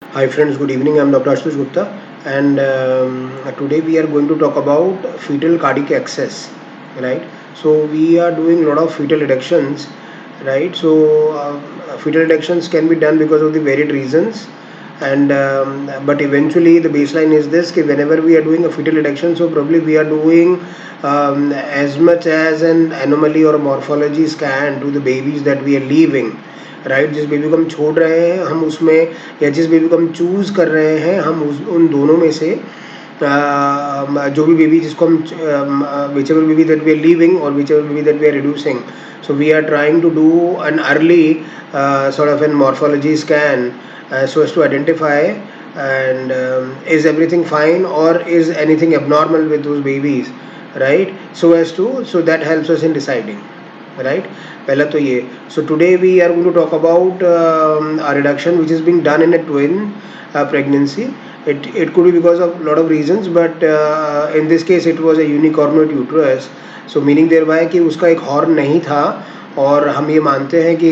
Hi friends, good evening. I'm Dr. Ashutosh Gupta, and today we are going to talk about fetal cardiac access, right? So we are doing a lot of fetal reductions, right? So fetal reductions can be done because of the varied reasons, and but eventually the baseline is this: कि whenever we are doing a fetal reduction, so probably we are doing as much as an anomaly or a morphology scan to the babies that we are leaving, right जिस baby को हम छोड़ रहे हैं हम उसमें या जिस बेबी को हम चूज़ कर रहे हैं हम उन दोनों में से जो भी बेबी जिसको हम whichever baby that we are leaving और whichever baby that we are reducing so we are trying to do an early sort of a morphology scan so as to identify and is everything fine or is anything abnormal with those babies, right? So that helps us in deciding, right? पहला तो ये. So today we are going to talk about a reduction which is being done in a twin pregnancy. It could be because of a lot of reasons, but in this case it was a unicornuate uterus. So meaning thereby कि उसका एक horn नहीं था और हम ये मानते हैं कि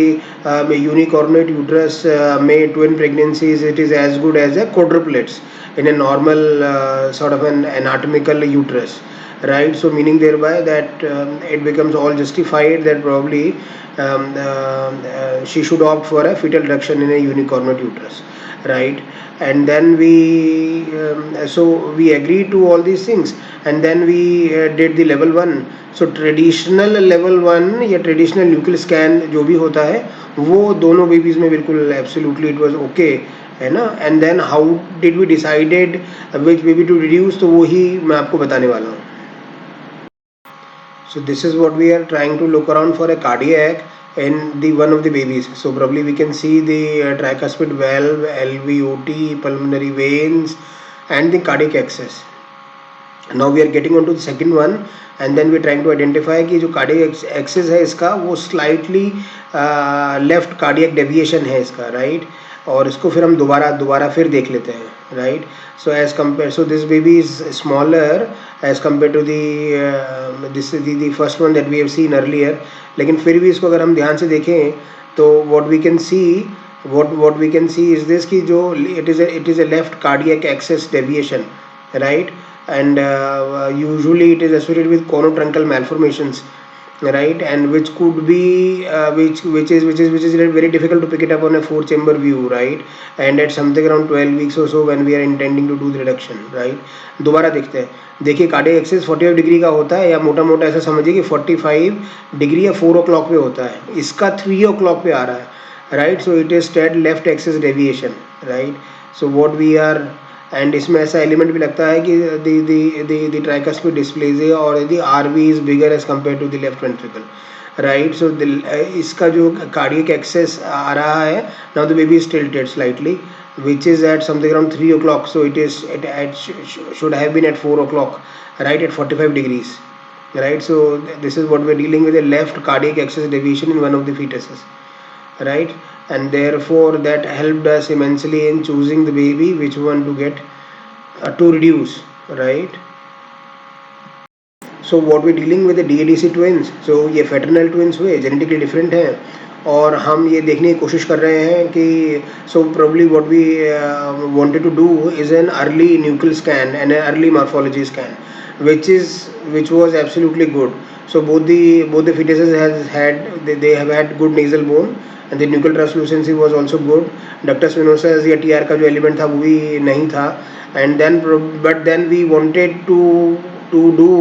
यूनिकॉर्नुएट यूट्रस में twin pregnancies it is as good as a quadruplets in a normal sort of an anatomical uterus, right? So meaning thereby that it becomes all justified that probably she should opt for a fetal reduction in a unicornuate uterus, right? And then so we agreed to all these things, and then we did the level 1. So traditional level 1 या traditional nuclear scan जो भी होता है वो दोनों babies में बिल्कुल absolutely it was okay, है ना? And then how did we decided which baby to reduce, तो वही मैं आपको बताने वाला हूँ. So this is what we are trying to look around for a cardiac in the one of the babies. So probably we can see the tricuspid valve, LVOT, pulmonary veins, and the cardiac axis. Now we are getting on to the second one, and then we are trying to identify कि जो cardiac axis है इसका वो slightly left cardiac deviation है इसका, right? और इसको फिर हम दोबारा फिर देख लेते हैं, right? So as compared, so this baby is smaller as compared to the first one that we have seen earlier. लेकिन फिर भी इसको अगर हम ध्यान से देखें तो what we can see is this कि जो it is a left cardiac axis deviation, right? And usually it is associated with conotruncal malformations, right? And which could be which is very difficult to pick it up on a 4-chamber view, right? And at something around 12 weeks or so when we are intending to do the reduction, right? दोबारा देखते हैं. देखिए cardiac axis 45 degree का होता है या मोटा मोटा ऐसा समझिए कि 45 डिग्री या 4 o'clock पे होता है. इसका 3 o'clock पे आ रहा है, right? So it is stead left axis deviation, right? So what we are, and इसमें ऐसा एलिमेंट भी लगता है कि द ट्राइकस्पिड डिस्प्लेजिया और the RV is bigger as compared to the left ventricle, right? So इसका जो कार्डियक एक्सेस आ रहा है now the baby is tilted slightly which is at something around 3 o'clock, so it should have been at 4 o'clock, right, at 45 degrees, right? So this is what we're dealing with, a left cardiac axis deviation in one of the fetuses, right? And therefore that helped us immensely in choosing the baby which one to get to reduce, right? So what we're dealing with the DADC twins, so ये fraternal twins हुए, genetically different हैं और हम ये देखने की कोशिश कर रहे हैं कि so probably what we wanted to do is an early nuchal scan and an early morphology scan which was absolutely good. So both the fetuses they have had good nasal bone and the nuchal translucency was also good. Ductus venosus या TR का जो element था वो भी नहीं था, and then but then we wanted to do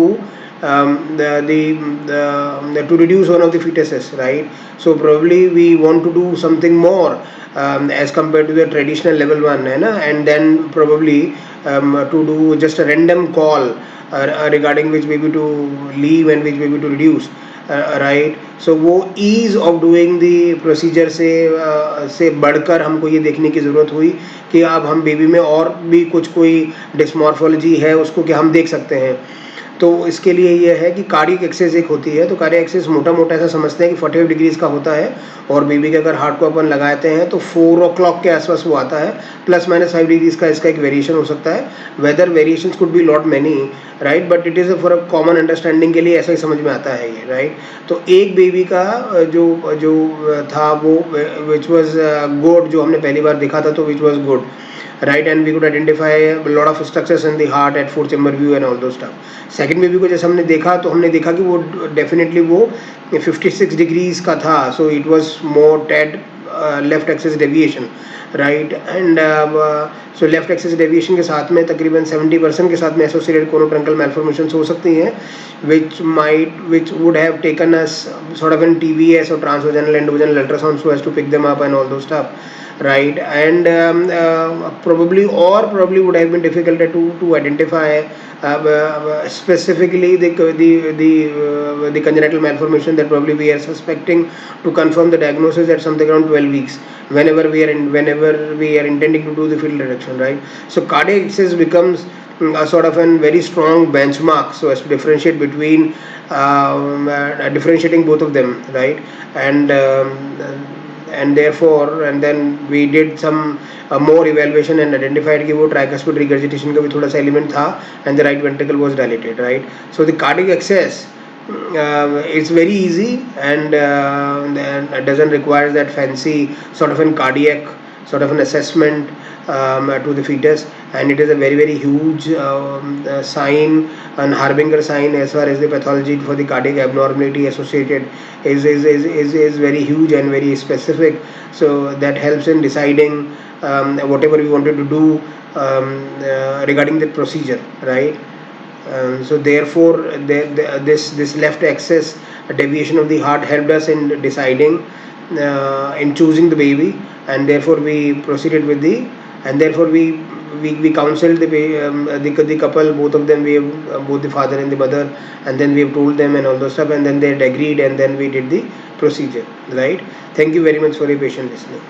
to reduce one of the fetuses, right? So probably we want to do something more as compared to the traditional level 1, है ना? And then probably to do just a random call regarding which baby to leave and which baby to reduce, right? So वो ease of doing the procedure से बढ़कर हमको ये देखने की ज़रूरत हुई कि अब हम बेबी में और भी कुछ कोई डिस्मॉर्फोलॉजी है उसको क्या हम देख सकते हैं. तो इसके लिए ये है कि कार्डियक एक्सेस एक होती है, तो कार्डियक एक्सेस मोटा मोटा ऐसा समझते हैं कि 45 डिग्रीज का होता है और बेबी के अगर हार्ट को अपन लगाते हैं तो 4 o'clock के आसपास वो आता है, ±5 डिग्रीज का इसका एक वेरिएशन हो सकता है. Whether variation could be lot many, right? But it is for a common understanding के लिए ऐसा ही समझ में आता है ये, राइट? तो एक बेबी का जो था वो विच वॉज गुड, जो हमने पहली बार देखा था तो which was good. right? And we could identify a lot of structures in the heart at fourth chamber view and all those stuff. Second baby को जैसे हमने देखा तो हमने देखा कि वो डेफिनेटली वो 56 डिग्रीज का था, so it was more Ted left axis deviation, right. And so left axis deviation के साथ में तकरीबन 70% के साथ में एसोसिएटेड कोनोट्रंकल मैल्फॉर्मेशन हो सकती हैं, which would have taken us sort of in TVS or transvaginal endovaginal ultrasound so as to pick them up and all those stuff, right. And probably would have been difficult to identify specifically the congenital malformation that probably we are suspecting, to confirm the diagnosis at something around 12 weeks whenever we are intending to do the fetal reduction, right. So cardiac axis becomes a sort of a very strong benchmark so as to differentiate between differentiating both of them, right. And therefore, and then we did some more evaluation and identified कि वो tricuspid regurgitation का भी थोड़ा सा element था, and the right ventricle was dilated, right. So the cardiac access it's very easy, and it doesn't require that fancy sort of an cardiac sort of an assessment to the fetus, and it is a very very huge sign and harbinger sign as far as the pathology for the cardiac abnormality associated is very huge and very specific. So that helps in deciding whatever we wanted to do regarding the procedure, right. So therefore this left axis deviation of the heart helped us in deciding in choosing the baby, and therefore we proceeded with and therefore we counseled the couple, both of them, we have, both the father and the mother, and then we have told them and all those stuff, and then they had agreed, and then we did the procedure, right. Thank you very much for your patient listening.